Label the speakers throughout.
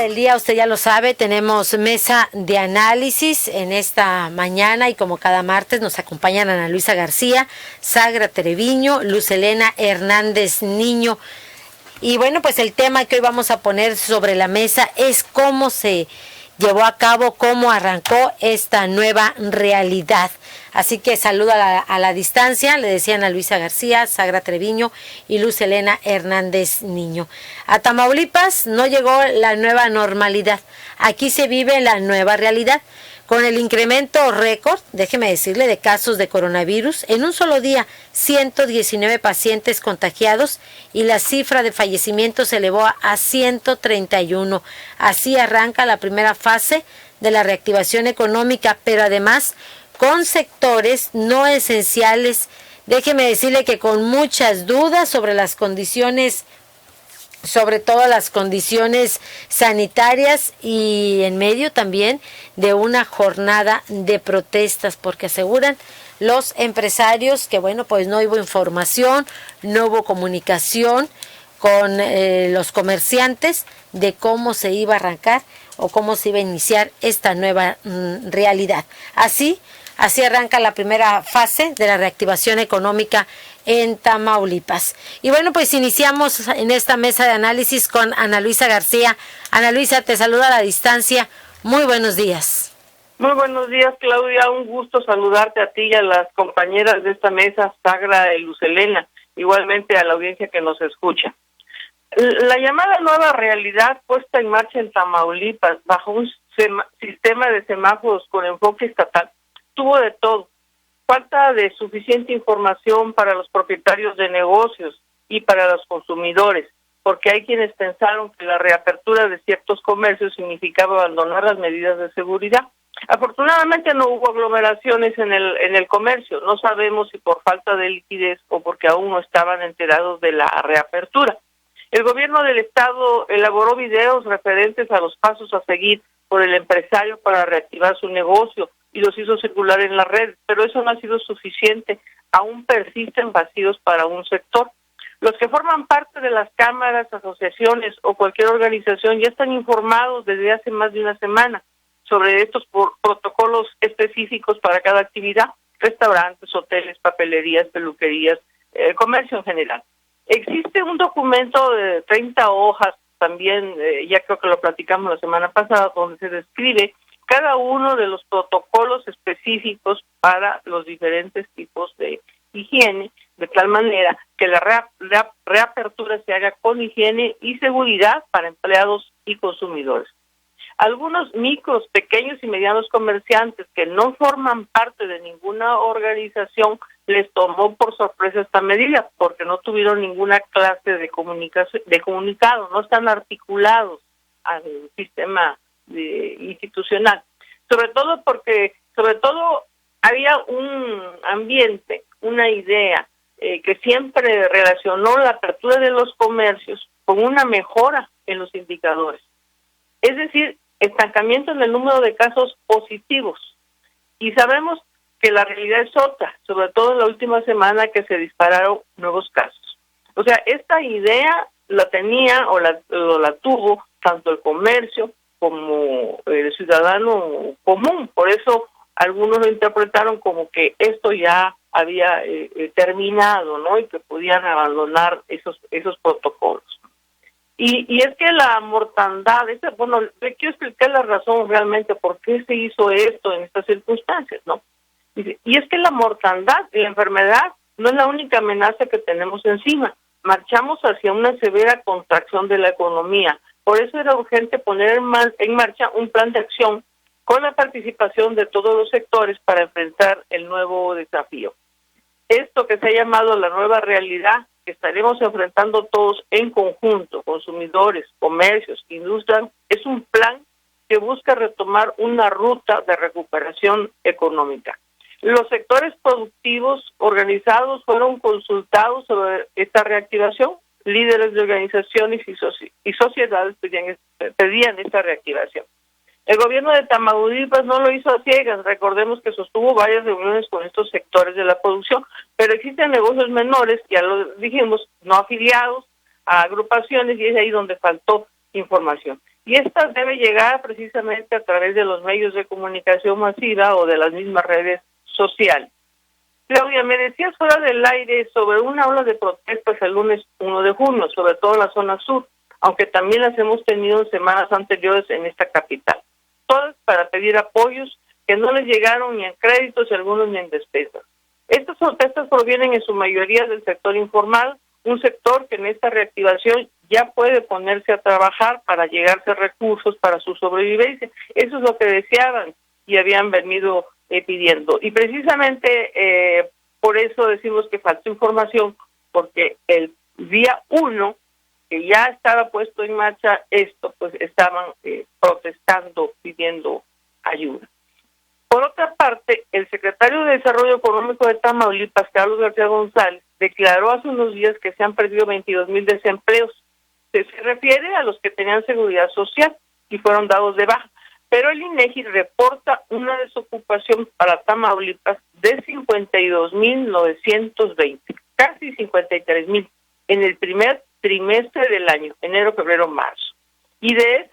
Speaker 1: del día, usted ya lo sabe, tenemos mesa de análisis en esta mañana y como cada martes nos acompañan Ana Luisa García, Sagra Treviño, Luz Helena Hernández Niño. Y bueno, pues el tema que hoy vamos a poner sobre la mesa es cómo se llevó a cabo, cómo arrancó esta nueva realidad. Así que saludo a la distancia, le decían a Luisa García, Sagra Treviño y Luz Helena Hernández Niño. A Tamaulipas no llegó la nueva normalidad, aquí se vive la nueva realidad. Con el incremento récord, déjeme decirle, de casos de coronavirus, en un solo día 119 pacientes contagiados y la cifra de fallecimientos se elevó a 131. Así arranca la primera fase de la reactivación económica, pero además con sectores no esenciales. Déjeme decirle que con muchas dudas sobre las condiciones, sobre todo las condiciones sanitarias y en medio también de una jornada de protestas, porque aseguran los empresarios que bueno, pues no hubo información, no hubo comunicación con los comerciantes de cómo se iba a arrancar o cómo se iba a iniciar esta nueva realidad. Así arranca la primera fase de la reactivación económica en Tamaulipas. Y bueno, pues iniciamos en esta mesa de análisis con Ana Luisa García. Ana Luisa, te saluda a la distancia. Muy buenos días.
Speaker 2: Muy buenos días, Claudia. Un gusto saludarte a ti y a las compañeras de esta mesa, Sagra y Luz Helena, igualmente a la audiencia que nos escucha. La llamada nueva realidad puesta en marcha en Tamaulipas bajo un sistema de semáforos con enfoque estatal tuvo de todo. Falta de suficiente información para los propietarios de negocios y para los consumidores, porque hay quienes pensaron que la reapertura de ciertos comercios significaba abandonar las medidas de seguridad. Afortunadamente no hubo aglomeraciones en el comercio. No sabemos si por falta de liquidez o porque aún no estaban enterados de la reapertura. El gobierno del estado elaboró videos referentes a los pasos a seguir por el empresario para reactivar su negocio y los hizo circular en la red, pero eso no ha sido suficiente. Aún persisten vacíos para un sector. Los que forman parte de las cámaras, asociaciones o cualquier organización ya están informados desde hace más de una semana sobre estos protocolos específicos para cada actividad: restaurantes, hoteles, papelerías, peluquerías, comercio en general. Existe un documento de 30 hojas, también ya creo que lo platicamos la semana pasada, donde se describe cada uno de los protocolos específicos para los diferentes tipos de higiene, de tal manera que la reapertura se haga con higiene y seguridad para empleados y consumidores. Algunos micros, pequeños y medianos comerciantes que no forman parte de ninguna organización les tomó por sorpresa esta medida, porque no tuvieron ninguna clase de comunicado, no están articulados al sistema institucional, sobre todo había un ambiente, una idea que siempre relacionó la apertura de los comercios con una mejora en los indicadores, es decir, estancamiento en el número de casos positivos, y sabemos que la realidad es otra, sobre todo en la última semana que se dispararon nuevos casos. O sea, esta idea la tenía o la tuvo tanto el comercio como el ciudadano común. Por eso algunos lo interpretaron como que esto ya había terminado, ¿no? Y que podían abandonar esos protocolos. Y es que la mortandad, le quiero explicar la razón realmente por qué se hizo esto en estas circunstancias, ¿no? Y es que la mortandad y la enfermedad no es la única amenaza que tenemos encima. Marchamos hacia una severa contracción de la economía. Por eso era urgente poner en marcha un plan de acción con la participación de todos los sectores para enfrentar el nuevo desafío. Esto que se ha llamado la nueva realidad, que estaremos enfrentando todos en conjunto, consumidores, comercios, industria, es un plan que busca retomar una ruta de recuperación económica. Los sectores productivos organizados fueron consultados sobre esta reactivación. Líderes de organizaciones y sociedades pedían esta reactivación. El gobierno de Tamaulipas no lo hizo a ciegas. Recordemos que sostuvo varias reuniones con estos sectores de la producción, pero existen negocios menores, ya lo dijimos, no afiliados a agrupaciones, y es ahí donde faltó información. y esta debe llegar precisamente a través de los medios de comunicación masiva o de las mismas redes sociales. Claudia, me decías fuera del aire sobre una ola de protestas el lunes 1 de junio, sobre todo en la zona sur, aunque también las hemos tenido en semanas anteriores en esta capital. Todas para pedir apoyos que no les llegaron ni en créditos y algunos ni en despensas. Estas protestas provienen en su mayoría del sector informal, un sector que en esta reactivación ya puede ponerse a trabajar para llegarse recursos para su sobrevivencia. Eso es lo que deseaban y habían venido pidiendo. Y precisamente por eso decimos que faltó información, porque el día 1, que ya estaba puesto en marcha esto, pues estaban protestando, pidiendo ayuda. Por otra parte, el secretario de Desarrollo Económico de Tamaulipas, Carlos García González, declaró hace unos días que se han perdido 22,000 desempleos. Se refiere a los que tenían seguridad social y fueron dados de baja. Pero el INEGI reporta una desocupación para Tamaulipas de 52,920, casi 53,000, en el primer trimestre del año, enero, febrero, marzo. Y de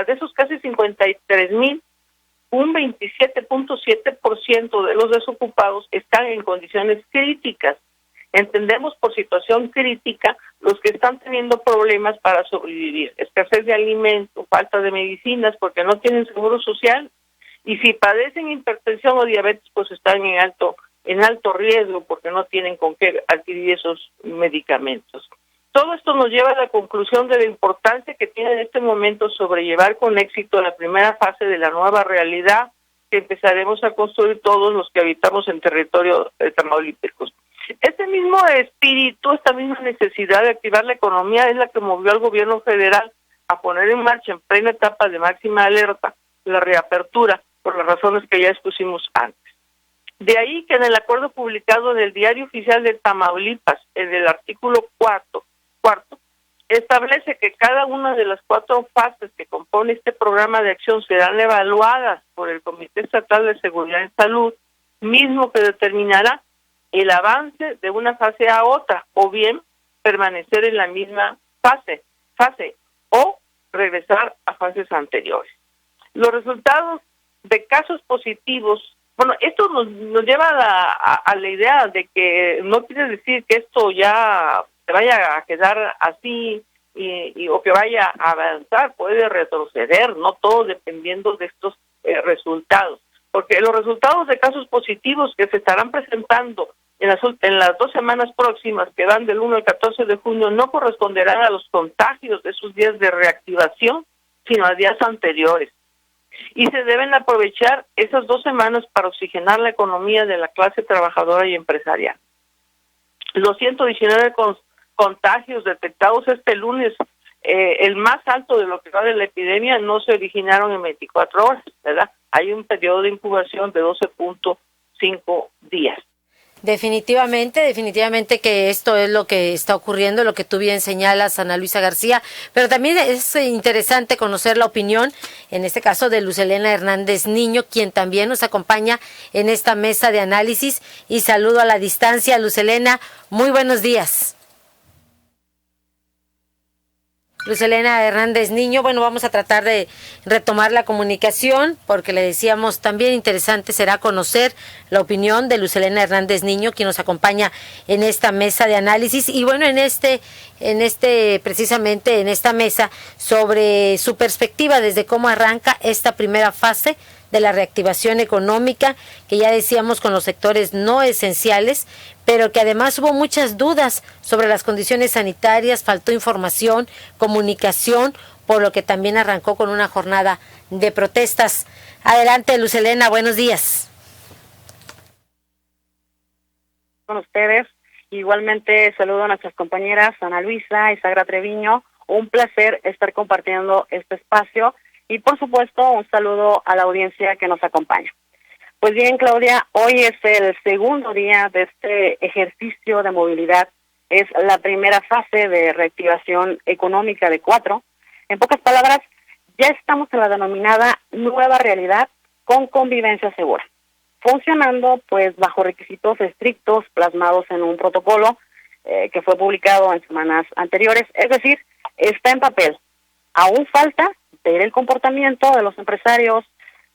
Speaker 2: esos casi 53,000, un 27.7% de los desocupados están en condiciones críticas. Entendemos por situación crítica los que están teniendo problemas para sobrevivir, escasez de alimentos, falta de medicinas porque no tienen seguro social, y si padecen hipertensión o diabetes pues están en alto riesgo porque no tienen con qué adquirir esos medicamentos. Todo esto nos lleva a la conclusión de la importancia que tiene en este momento sobrellevar con éxito la primera fase de la nueva realidad que empezaremos a construir todos los que habitamos en territorio tamaulipecos. Este mismo espíritu, esta misma necesidad de activar la economía es la que movió al gobierno federal a poner en marcha en plena etapa de máxima alerta la reapertura por las razones que ya expusimos antes. De ahí que en el acuerdo publicado en el Diario Oficial de Tamaulipas, en el artículo cuarto, establece que cada una de las 4 fases que compone este programa de acción serán evaluadas por el Comité Estatal de Seguridad en Salud, mismo que determinará el avance de una fase a otra, o bien permanecer en la misma fase, o regresar a fases anteriores. Los resultados de casos positivos, bueno, esto nos lleva a la idea de que no quiere decir que esto ya se vaya a quedar así o que vaya a avanzar, puede retroceder, no todo dependiendo de estos resultados, porque los resultados de casos positivos que se estarán presentando en las 2 semanas próximas, que van del 1 al 14 de junio, no corresponderán a los contagios de esos días de reactivación, sino a días anteriores. Y se deben aprovechar esas 2 semanas para oxigenar la economía de la clase trabajadora y empresarial. Los 119 contagios detectados este lunes, el más alto de lo que va de la epidemia, no se originaron en 24 horas, ¿verdad? Hay un periodo de incubación de 12.5 días.
Speaker 1: Definitivamente que esto es lo que está ocurriendo, lo que tú bien señalas, Ana Luisa García, pero también es interesante conocer la opinión, en este caso de Luz Helena Hernández Niño, quien también nos acompaña en esta mesa de análisis, y saludo a la distancia. Luz Helena, muy buenos días. Luz Helena Hernández Niño, bueno, vamos a tratar de retomar la comunicación porque le decíamos también interesante será conocer la opinión de Luz Helena Hernández Niño, quien nos acompaña en esta mesa de análisis, y bueno, precisamente en esta mesa sobre su perspectiva desde cómo arranca esta primera fase de la reactivación económica, que ya decíamos con los sectores no esenciales, pero que además hubo muchas dudas sobre las condiciones sanitarias, faltó información, comunicación, por lo que también arrancó con una jornada de protestas. Adelante, Luz Helena, buenos días.
Speaker 3: Con ustedes, igualmente saludo a nuestras compañeras Ana Luisa y Sagra Treviño, un placer estar compartiendo este espacio. Y por supuesto, un saludo a la audiencia que nos acompaña. Pues bien, Claudia, hoy es el segundo día de este ejercicio de movilidad. Es la primera fase de reactivación económica de 4. En pocas palabras, ya estamos en la denominada nueva realidad con convivencia segura, funcionando pues bajo requisitos estrictos plasmados en un protocolo que fue publicado en semanas anteriores. Es decir, está en papel. Aún falta ver el comportamiento de los empresarios,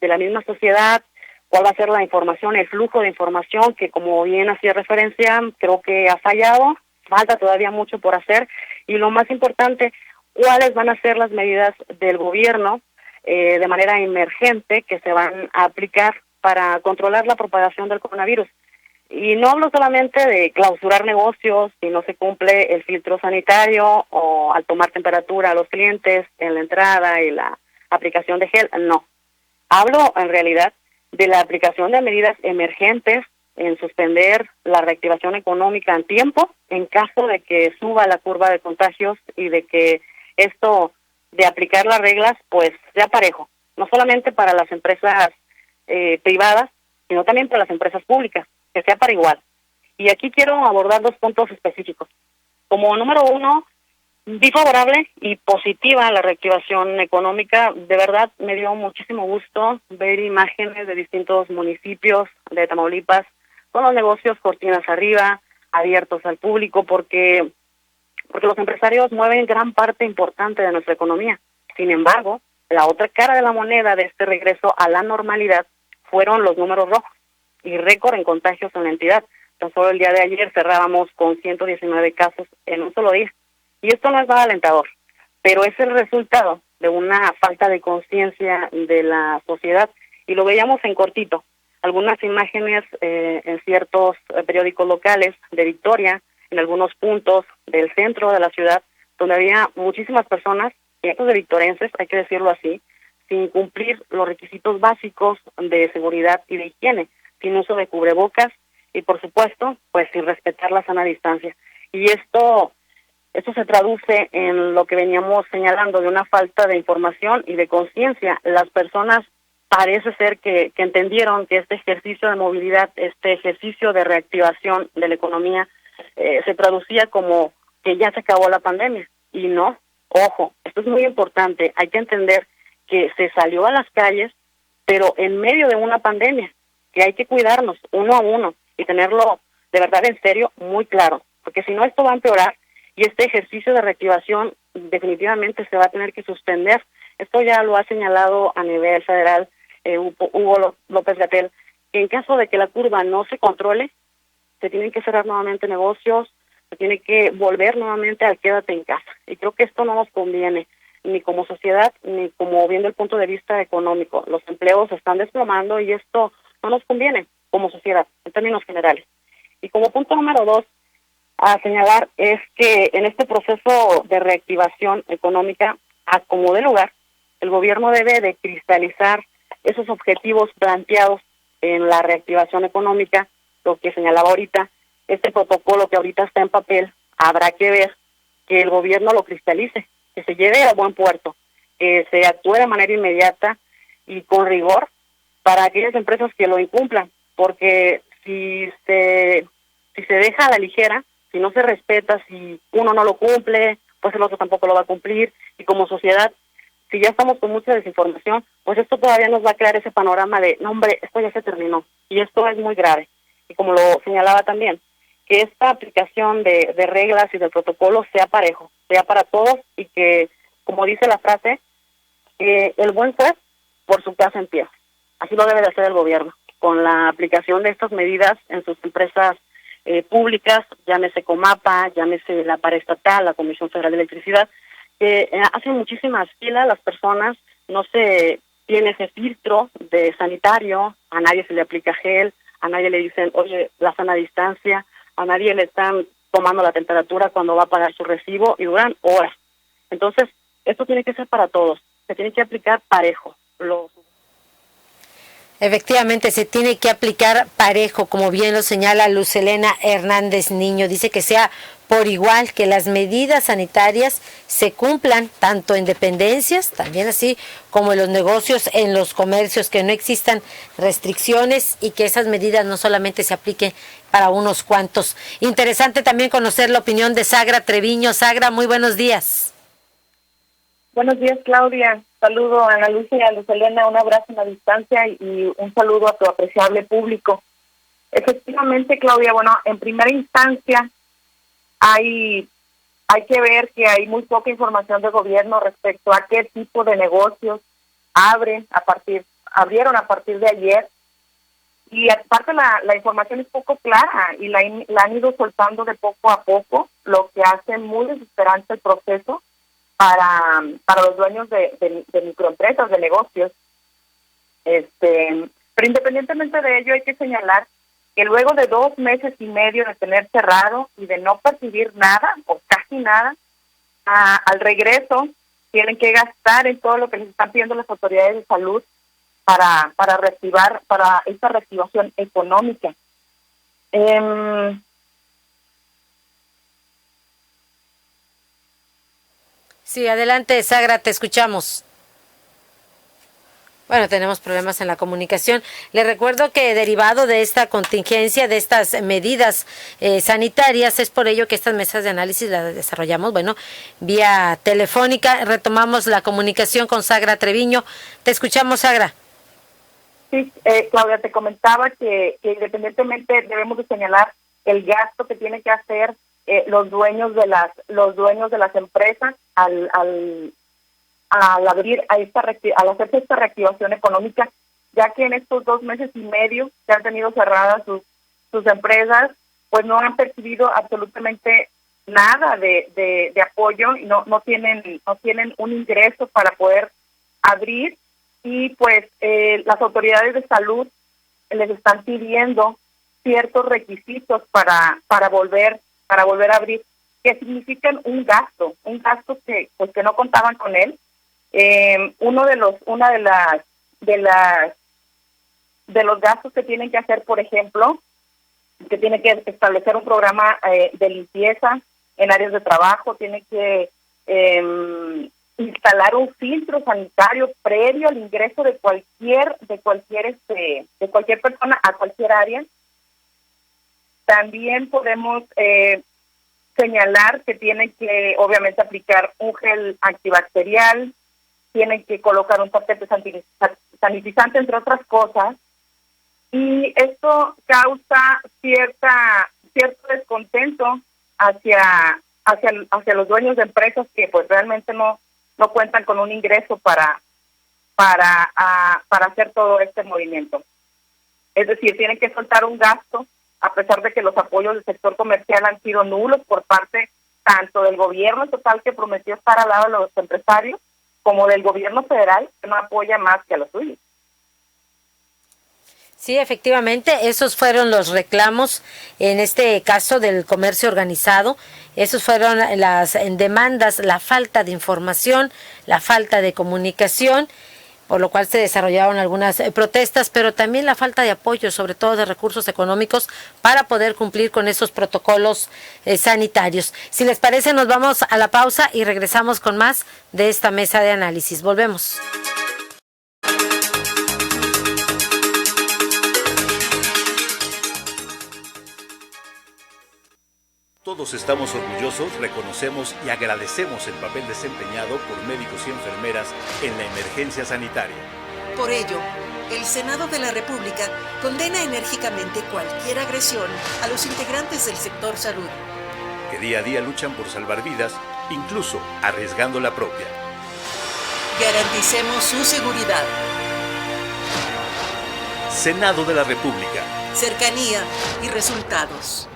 Speaker 3: de la misma sociedad, cuál va a ser la información, el flujo de información, que como bien hacía referencia, creo que ha fallado, falta todavía mucho por hacer, y lo más importante, cuáles van a ser las medidas del gobierno de manera emergente que se van a aplicar para controlar la propagación del coronavirus. Y no hablo solamente de clausurar negocios si no se cumple el filtro sanitario o al tomar temperatura a los clientes en la entrada y la aplicación de gel, no. Hablo en realidad de la aplicación de medidas emergentes en suspender la reactivación económica en tiempo en caso de que suba la curva de contagios y de que esto de aplicar las reglas pues sea parejo, no solamente para las empresas privadas, sino también para las empresas públicas, que sea para igual. Y aquí quiero abordar 2 puntos específicos. Como número 1, vi favorable y positiva la reactivación económica. De verdad me dio muchísimo gusto ver imágenes de distintos municipios de Tamaulipas con los negocios cortinas arriba, abiertos al público, porque los empresarios mueven gran parte importante de nuestra economía. Sin embargo, la otra cara de la moneda de este regreso a la normalidad fueron los números rojos y récord en contagios en la entidad. Tan solo el día de ayer cerrábamos con 119 casos en un solo día. Y esto no es nada alentador, pero es el resultado de una falta de conciencia de la sociedad. Y lo veíamos en cortito. Algunas imágenes en ciertos periódicos locales de Victoria, en algunos puntos del centro de la ciudad, donde había muchísimas personas, cientos de victorenses, hay que decirlo así, sin cumplir los requisitos básicos de seguridad y de higiene, sin uso de cubrebocas y, por supuesto, pues sin respetar la sana distancia. Y esto se traduce en lo que veníamos señalando de una falta de información y de conciencia. Las personas parece ser que entendieron que este ejercicio de movilidad, este ejercicio de reactivación de la economía, se traducía como que ya se acabó la pandemia. Y no, ojo, esto es muy importante, hay que entender que se salió a las calles, pero en medio de una pandemia, que hay que cuidarnos uno a uno y tenerlo de verdad en serio muy claro, porque si no esto va a empeorar y este ejercicio de reactivación definitivamente se va a tener que suspender. Esto ya lo ha señalado a nivel federal Hugo López-Gatell, que en caso de que la curva no se controle, se tienen que cerrar nuevamente negocios, se tiene que volver nuevamente al quédate en casa. Y creo que esto no nos conviene, ni como sociedad, ni como viendo el punto de vista económico. Los empleos se están desplomando y esto no nos conviene como sociedad, en términos generales. Y como punto número 2, a señalar es que en este proceso de reactivación económica, a como dé lugar, el gobierno debe de cristalizar esos objetivos planteados en la reactivación económica, lo que señalaba ahorita, este protocolo que ahorita está en papel, habrá que ver que el gobierno lo cristalice, que se lleve a buen puerto, que se actúe de manera inmediata y con rigor para aquellas empresas que lo incumplan, porque si se deja a la ligera, si no se respeta, si uno no lo cumple, pues el otro tampoco lo va a cumplir, y como sociedad, si ya estamos con mucha desinformación, pues esto todavía nos va a crear ese panorama de, no hombre, esto ya se terminó, y esto es muy grave. Y como lo señalaba también, que esta aplicación de reglas y del protocolo sea parejo, sea para todos, y que, como dice la frase, el buen juez por su casa empieza. Así lo debe de hacer el gobierno, con la aplicación de estas medidas en sus empresas públicas, llámese Comapa, llámese la paraestatal, la Comisión Federal de Electricidad, que hacen muchísimas filas las personas, no se tiene ese filtro de sanitario, a nadie se le aplica gel, a nadie le dicen, oye, la sana distancia, a nadie le están tomando la temperatura cuando va a pagar su recibo y duran horas. Entonces, esto tiene que ser para todos, se tiene que aplicar parejo.
Speaker 1: Efectivamente, se tiene que aplicar parejo, como bien lo señala Lucelena Hernández Niño. Dice que sea por igual, que las medidas sanitarias se cumplan tanto en dependencias, también así como en los negocios, en los comercios, que no existan restricciones y que esas medidas no solamente se apliquen para unos cuantos. Interesante también conocer la opinión de Sagra Treviño. Sagra, muy buenos días.
Speaker 4: Buenos días, Claudia. Saludo a Ana Lucia y a Lucelena, un abrazo en la distancia y un saludo a tu apreciable público. Efectivamente, Claudia, bueno, en primera instancia hay Hay que ver que hay muy poca información del gobierno respecto a qué tipo de negocios abrieron a partir de ayer, y aparte la información es poco clara y la han ido soltando de poco a poco, lo que hace muy desesperante el proceso para los dueños de microempresas, de negocios. Pero independientemente de ello, hay que señalar que luego de 2 meses y medio de tener cerrado y de no percibir nada o casi nada, al regreso tienen que gastar en todo lo que les están pidiendo las autoridades de salud para esta reactivación económica.
Speaker 1: Sí, adelante, Sagra, te escuchamos. Bueno, tenemos problemas en la comunicación. Le recuerdo que derivado de esta contingencia, de estas medidas sanitarias, es por ello que estas mesas de análisis las desarrollamos, vía telefónica. Retomamos la comunicación con Sagra Treviño. Te escuchamos, Sagra.
Speaker 4: Sí, Claudia, te comentaba que independientemente debemos de señalar el gasto que tienen que hacer los dueños de las empresas al hacerse esta reactivación económica, ya que en estos 2 meses y medio que han tenido cerradas sus empresas, pues no han percibido absolutamente nada de apoyo y no tienen un ingreso para poder abrir, y pues las autoridades de salud les están pidiendo ciertos requisitos para volver a abrir, que significan un gasto que no contaban con él. Uno de los gastos que tienen que hacer, por ejemplo, que tienen que establecer un programa de limpieza en áreas de trabajo, tienen que instalar un filtro sanitario previo al ingreso de cualquier persona a cualquier área. También podemos señalar que tienen que obviamente aplicar un gel antibacterial, tienen que colocar un tapete sanitizante, entre otras cosas, y esto causa cierto descontento hacia los dueños de empresas que pues realmente no cuentan con un ingreso para hacer todo este movimiento. Es decir, tienen que soltar un gasto, a pesar de que los apoyos del sector comercial han sido nulos por parte tanto del gobierno estatal, que prometió estar al lado de los empresarios, como del gobierno federal, que no apoya más que a los suyos.
Speaker 1: Sí, efectivamente, esos fueron los reclamos, en este caso del comercio organizado. Esos fueron las demandas, la falta de información, la falta de comunicación, por lo cual se desarrollaron algunas protestas, pero también la falta de apoyo, sobre todo de recursos económicos, para poder cumplir con esos protocolos sanitarios. Si les parece, nos vamos a la pausa y regresamos con más de esta mesa de análisis. Volvemos.
Speaker 5: Todos estamos orgullosos, reconocemos y agradecemos el papel desempeñado por médicos y enfermeras en la emergencia sanitaria.
Speaker 6: Por ello, el Senado de la República condena enérgicamente cualquier agresión a los integrantes del sector salud,
Speaker 5: Que día a día luchan por salvar vidas, incluso arriesgando la propia.
Speaker 6: Garanticemos su seguridad.
Speaker 5: Senado de la República.
Speaker 6: Cercanía y resultados.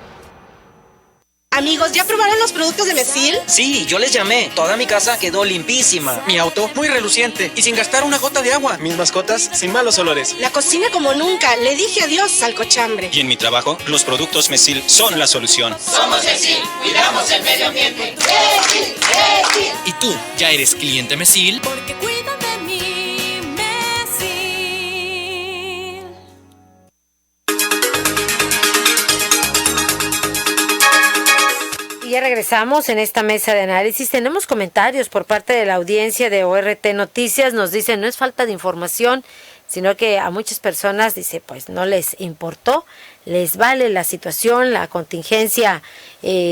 Speaker 7: Amigos, ¿ya probaron los productos de Mesil?
Speaker 8: Sí, yo les llamé. Toda mi casa quedó limpísima.
Speaker 9: Mi auto muy reluciente y sin gastar una gota de agua. Mis mascotas sin malos olores.
Speaker 7: La cocina como nunca. Le dije adiós al cochambre.
Speaker 9: Y en mi trabajo, los productos Mesil son la solución.
Speaker 10: Somos Mesil, cuidamos el medio ambiente. Mesil, Mesil.
Speaker 11: ¿Y tú, ya eres cliente Mesil?
Speaker 12: Porque cuidan de mí, Mesil.
Speaker 1: Ya regresamos en esta mesa de análisis. Tenemos comentarios por parte de la audiencia de ORT Noticias. Nos dicen, no es falta de información, sino que a muchas personas, dice, pues no les importó, les vale la situación, la contingencia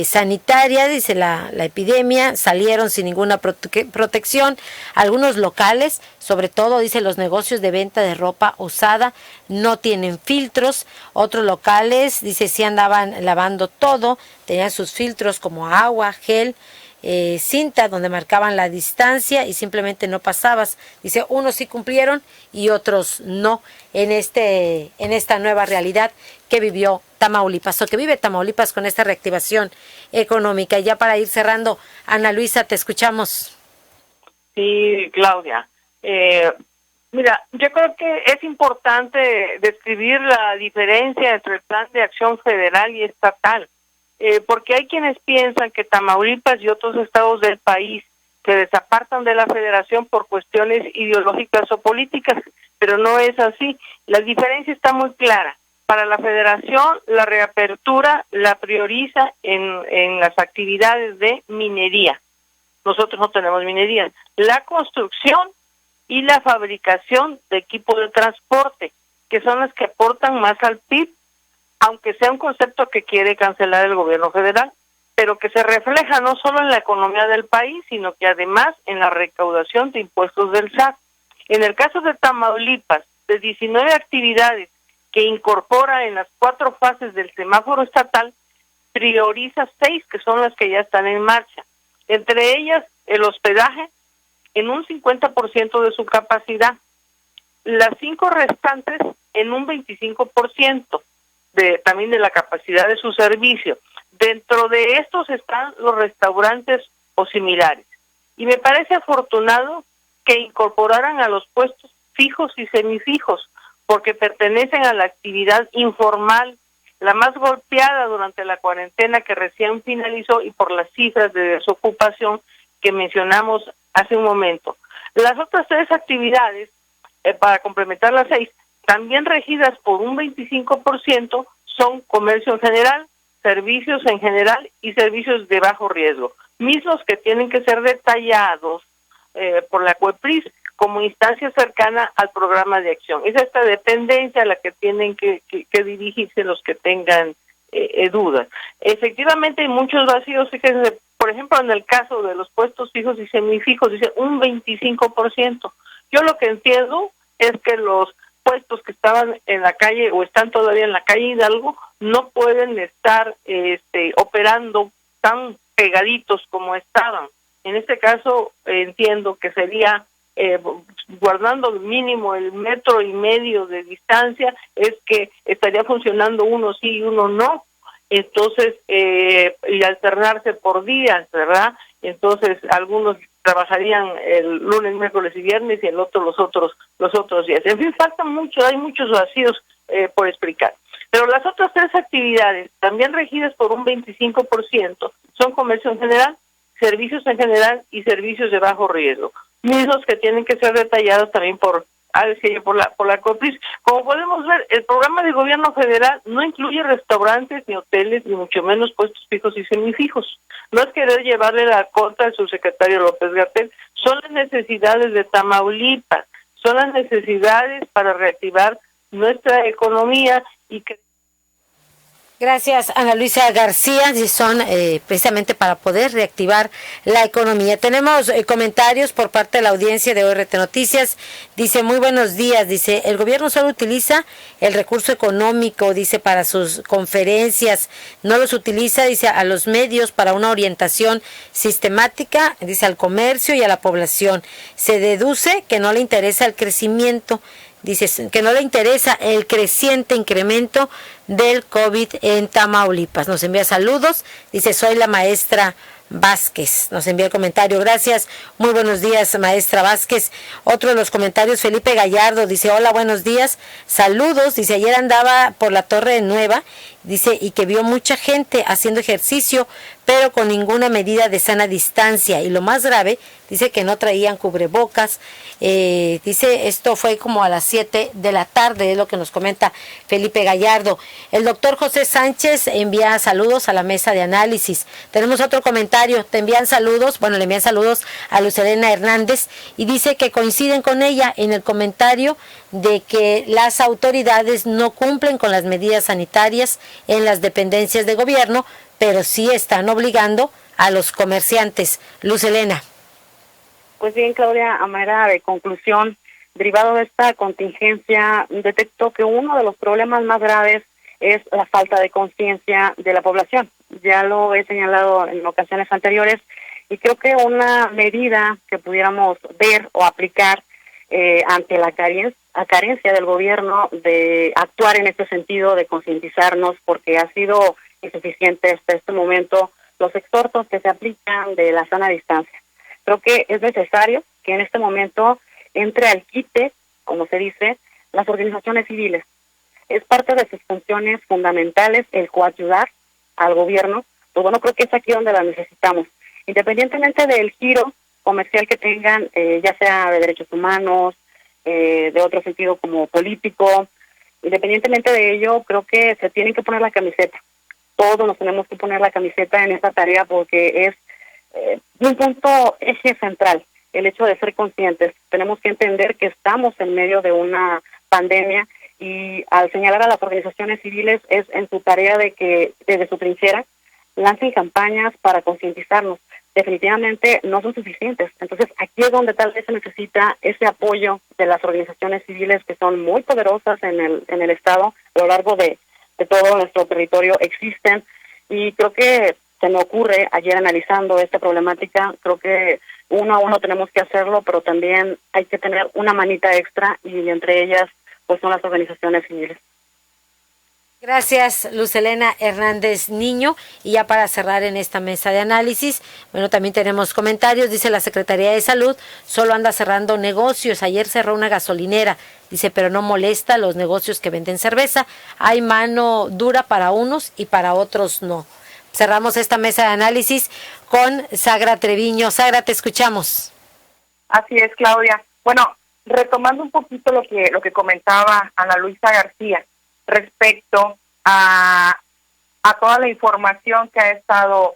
Speaker 1: sanitaria, dice la epidemia, salieron sin ninguna protección. Algunos locales, sobre todo, dice, los negocios de venta de ropa usada no tienen filtros. Otros locales, dice, sí andaban lavando todo, tenían sus filtros como agua, gel, cinta donde marcaban la distancia y simplemente no pasabas. Dice, unos sí cumplieron y otros no en esta nueva realidad que vivió Tamaulipas, o que vive Tamaulipas con esta reactivación económica. Y ya para ir cerrando, Ana Luisa, te escuchamos.
Speaker 2: Sí, Claudia. Mira, yo creo que es importante describir la diferencia entre el Plan de Acción Federal y estatal, porque hay quienes piensan que Tamaulipas y otros estados del país se desapartan de la federación por cuestiones ideológicas o políticas, pero no es así. La diferencia está muy clara. Para la federación, la reapertura la prioriza en las actividades de minería. Nosotros no tenemos minería. La construcción y la fabricación de equipo de transporte, que son las que aportan más al PIB, aunque sea un concepto que quiere cancelar el gobierno federal, pero que se refleja no solo en la economía del país, sino que además en la recaudación de impuestos del SAT. En el caso de Tamaulipas, de 19 actividades que incorpora en las 4 fases del semáforo estatal, prioriza 6 que son las que ya están en marcha. Entre ellas, el hospedaje en un 50% de su capacidad, las 5 restantes en un 25% también de la capacidad de su servicio. Dentro de estos están los restaurantes o similares. Y me parece afortunado que incorporaran a los puestos fijos y semifijos, porque pertenecen a la actividad informal, la más golpeada durante la cuarentena que recién finalizó y por las cifras de desocupación que mencionamos hace un momento. Las otras 3 actividades, para complementar las 6, también regidas por un 25%, son comercio en general, servicios en general y servicios de bajo riesgo, mismos que tienen que ser detallados por la COEPRIS como instancia cercana al programa de acción. Es esta dependencia a la que tienen que dirigirse los que tengan dudas. Efectivamente hay muchos vacíos, fíjense, por ejemplo, en el caso de los puestos fijos y semifijos, dice un 25%. Yo lo que entiendo es que los puestos que estaban en la calle o están todavía en la calle Hidalgo no pueden estar operando tan pegaditos como estaban. En este caso entiendo que sería guardando mínimo el 1.5 metros de distancia, es que estaría funcionando uno sí y uno no. Entonces, y alternarse por días, ¿verdad? Entonces, algunos trabajarían el lunes, miércoles y viernes y el otro los otros días. En fin, falta mucho, hay muchos vacíos por explicar. Pero las otras 3 actividades, también regidas por un 25%, son comercio en general, servicios en general y servicios de bajo riesgo, mismos que tienen que ser detallados también por la COEPRIS. Como podemos ver, el programa de gobierno federal no incluye restaurantes, ni hoteles, ni mucho menos puestos fijos y semifijos. No es querer llevarle la contra al subsecretario López-Gatell, son las necesidades de Tamaulipas, son las necesidades para reactivar nuestra economía y que...
Speaker 1: Gracias, Ana Luisa García. Son precisamente para poder reactivar la economía. Tenemos comentarios por parte de la audiencia de ORT Noticias. Dice, muy buenos días. Dice, el gobierno solo utiliza el recurso económico, dice, para sus conferencias. No los utiliza, dice, a los medios para una orientación sistemática, dice, al comercio y a la población. Se deduce que no le interesa el crecimiento. Dice que no le interesa el creciente incremento del COVID en Tamaulipas. Nos envía saludos. Dice, soy la maestra Vázquez. Nos envía el comentario. Gracias. Muy buenos días, maestra Vázquez. Otro de los comentarios, Felipe Gallardo. Dice, hola, buenos días. Saludos. Dice, ayer andaba por la Torre Nueva. Dice, y que vio mucha gente haciendo ejercicio, pero con ninguna medida de sana distancia. Y lo más grave, dice que no traían cubrebocas. Dice, esto fue como a las 7 de la tarde, es lo que nos comenta Felipe Gallardo. El doctor José Sánchez envía saludos a la mesa de análisis. Tenemos otro comentario, te envían saludos, bueno, le envían saludos a Luz Elena Hernández y dice que coinciden con ella en el comentario de que las autoridades no cumplen con las medidas sanitarias en las dependencias de gobierno, pero sí están obligando a los comerciantes. Luz Elena.
Speaker 3: Pues bien, Claudia, a manera de conclusión, derivado de esta contingencia, detectó que uno de los problemas más graves es la falta de conciencia de la población. Ya lo he señalado en ocasiones anteriores, Y creo que una medida que pudiéramos ver o aplicar ante la carencia del gobierno de actuar en este sentido, de concientizarnos, porque ha sido insuficiente hasta este momento los exhortos que se aplican de la sana distancia. Creo que es necesario que en este momento entre al quite, como se dice, las organizaciones civiles. Es parte de sus funciones fundamentales el coayudar al gobierno. Pues bueno, creo que es aquí donde la necesitamos. Independientemente del giro comercial que tengan, ya sea de derechos humanos, de otro sentido como político, independientemente de ello, creo que se tienen que poner la camiseta. Todos nos tenemos que poner la camiseta en esta tarea porque es un punto eje central, el hecho de ser conscientes. Tenemos que entender que estamos en medio de una pandemia y al señalar a las organizaciones civiles es en su tarea de que desde su trinchera lancen campañas para concientizarnos. Definitivamente no son suficientes. Entonces aquí es donde tal vez se necesita ese apoyo de las organizaciones civiles que son muy poderosas en el Estado. A lo largo de todo nuestro territorio existen y creo que se me ocurre ayer analizando esta problemática, creo que uno a uno tenemos que hacerlo, pero también hay que tener una manita extra y entre ellas pues son las organizaciones civiles.
Speaker 1: Gracias, Lucelena Hernández Niño. Y ya para cerrar en esta mesa de análisis, bueno, también tenemos comentarios. Dice la Secretaría de Salud, solo anda cerrando negocios. Ayer cerró una gasolinera. Dice, pero no molesta a los negocios que venden cerveza. Hay mano dura para unos y para otros no. Cerramos esta mesa de análisis con Sagra Treviño. Sagra, te escuchamos.
Speaker 4: Así es, Claudia. Bueno, retomando un poquito lo que comentaba Ana Luisa García respecto a toda la información que ha estado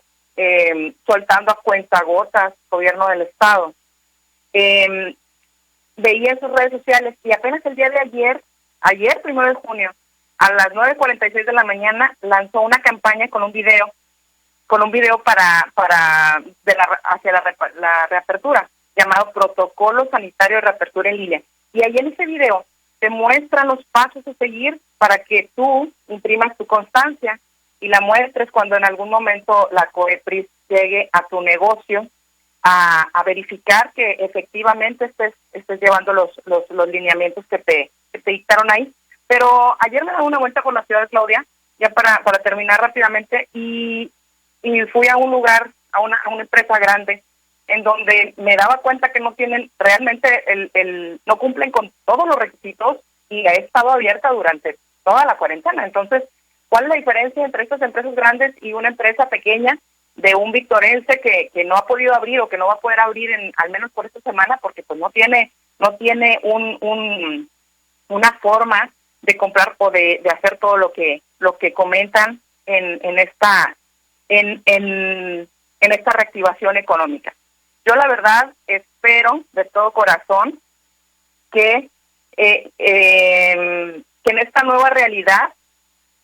Speaker 4: soltando a cuentagotas el gobierno del Estado. Veía en sus redes sociales y apenas el día de ayer 1 de junio, a las 9:46 de la mañana, lanzó una campaña con un video hacia la reapertura, llamado Protocolo Sanitario de Reapertura en Línea. Y ahí en ese video te muestran los pasos a seguir para que tú imprimas tu constancia y la muestres cuando en algún momento la COEPRIS llegue a tu negocio a verificar que efectivamente estés llevando los lineamientos que te dictaron ahí. Pero ayer me daba una vuelta por la ciudad de Claudia, ya para terminar rápidamente, y fui a un lugar, a una empresa grande, en donde me daba cuenta que no tienen realmente no cumplen con todos los requisitos y ha estado abierta durante toda la cuarentena. Entonces, ¿cuál es la diferencia entre estas empresas grandes y una empresa pequeña de un victorense que no ha podido abrir o que no va a poder abrir al menos por esta semana porque pues no tiene una forma de comprar o de hacer todo lo que comentan en esta reactivación económica? Yo la verdad espero de todo corazón que en esta nueva realidad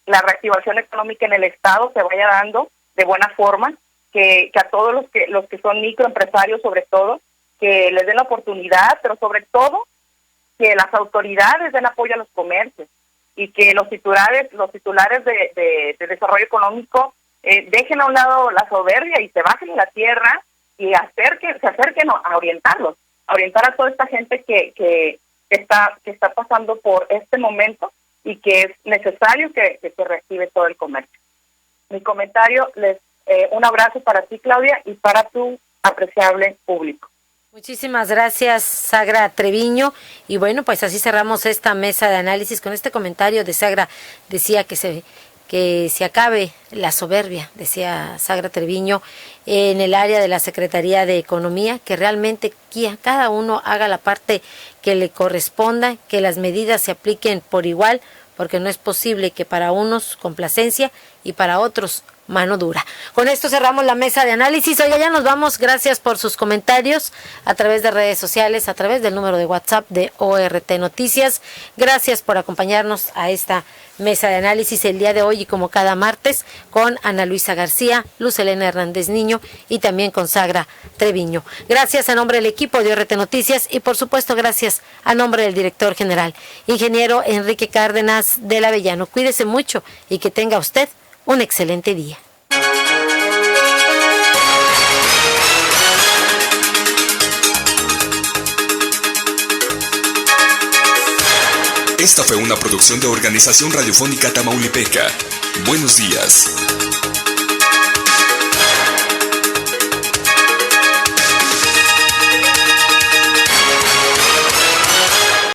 Speaker 4: la reactivación económica en el Estado se vaya dando de buena forma, que a todos los que son microempresarios sobre todo, que les den la oportunidad, pero sobre todo que las autoridades den apoyo a los comercios y que los titulares de desarrollo económico dejen a un lado la soberbia y se bajen en la tierra y se acerquen a orientar a toda esta gente que está pasando por este momento y que es necesario que se reactive todo el comercio. Mi comentario, un abrazo para ti, Claudia, y para tu apreciable público.
Speaker 1: Muchísimas gracias, Sagra Treviño. Y bueno, pues así cerramos esta mesa de análisis con este comentario de Sagra. Decía que se acabe la soberbia, decía Sagra Treviño, en el área de la Secretaría de Economía, que realmente cada uno haga la parte que le corresponda, que las medidas se apliquen por igual, porque no es posible que para unos complacencia y para otros mano dura. Con esto cerramos la mesa de análisis. Oiga, ya nos vamos. Gracias por sus comentarios a través de redes sociales, a través del número de WhatsApp de ORT Noticias. Gracias por acompañarnos a esta mesa de análisis el día de hoy y como cada martes con Ana Luisa García, Lucelena Hernández Niño y también con Sagra Treviño. Gracias a nombre del equipo de ORT Noticias y por supuesto gracias a nombre del director general, ingeniero Enrique Cárdenas del Avellano. Cuídese mucho y que tenga usted un excelente día.
Speaker 13: Esta fue una producción de Organización Radiofónica Tamaulipeca. Buenos días.